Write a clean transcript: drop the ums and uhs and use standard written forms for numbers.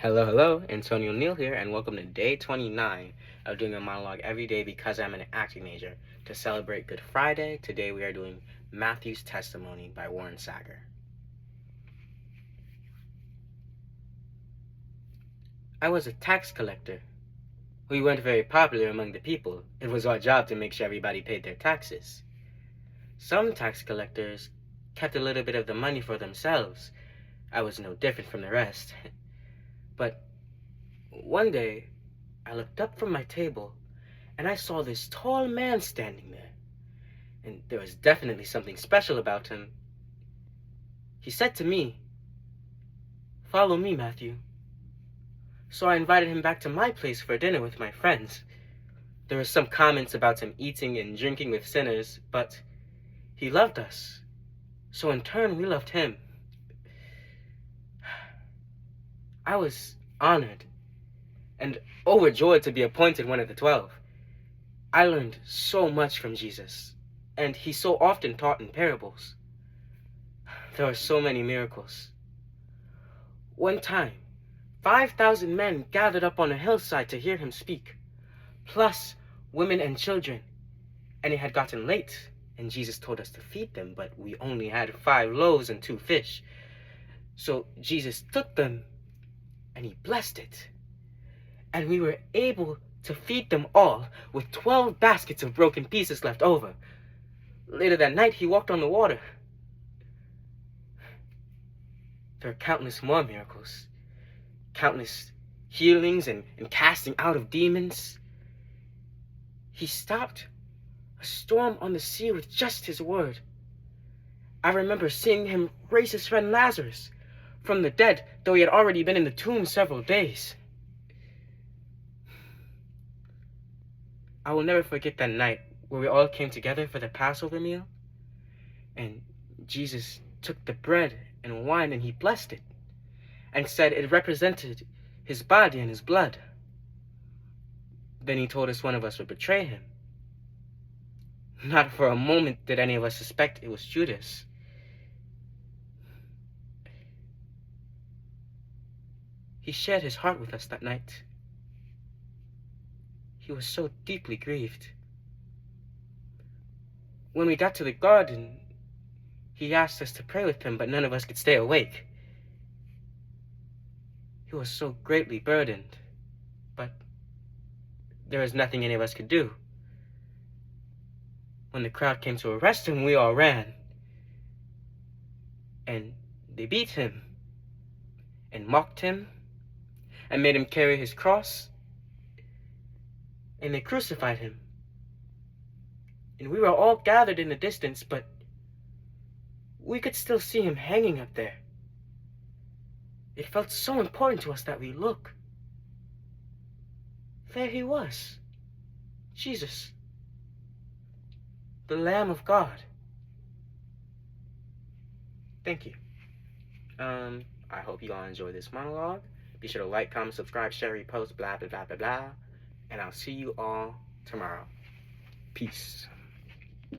Hello, hello, Antonio Neal here, and welcome to day 29 of doing a monologue every day because I'm an acting major. To celebrate Good Friday, today we are doing Matthew's Testimony by Warren Sager. I was a tax collector. We weren't very popular among the people. It was our job to make sure everybody paid their taxes. Some tax collectors kept a little bit of the money for themselves. I was no different from the rest. But one day, I looked up from my table and I saw this tall man standing there. And there was definitely something special about him. He said to me, "Follow me, Matthew." So I invited him back to my place for dinner with my friends. There were some comments about him eating and drinking with sinners, but he loved us. So in turn, we loved him. I was honored and overjoyed to be appointed one of the 12. I learned so much from Jesus, and he so often taught in parables. There are so many miracles. One time, 5,000 men gathered up on a hillside to hear him speak, plus women and children. And it had gotten late, and Jesus told us to feed them, but we only had 5 loaves and 2 fish. So Jesus took them, and he blessed it. And we were able to feed them all with 12 baskets of broken pieces left over. Later that night, he walked on the water. There are countless more miracles. Countless healings and casting out of demons. He stopped a storm on the sea with just his word. I remember seeing him raise his friend Lazarus from the dead, though he had already been in the tomb several days. I will never forget that night where we all came together for the Passover meal, and Jesus took the bread and wine and he blessed it and said it represented his body and his blood. Then he told us one of us would betray him. Not for a moment did any of us suspect it was Judas. He shared his heart with us that night. He was so deeply grieved. When we got to the garden, he asked us to pray with him, but none of us could stay awake. He was so greatly burdened, but there was nothing any of us could do. When the crowd came to arrest him, we all ran. And they beat him, and mocked him, and made him carry his cross, and they crucified him. And we were all gathered in the distance, but we could still see him hanging up there. It felt so important to us that we look. There he was, Jesus, the Lamb of God. Thank you. I hope you all enjoy this monologue. Be sure to like, comment, subscribe, share, repost, blah, blah, blah, blah, blah. And I'll see you all tomorrow. Peace.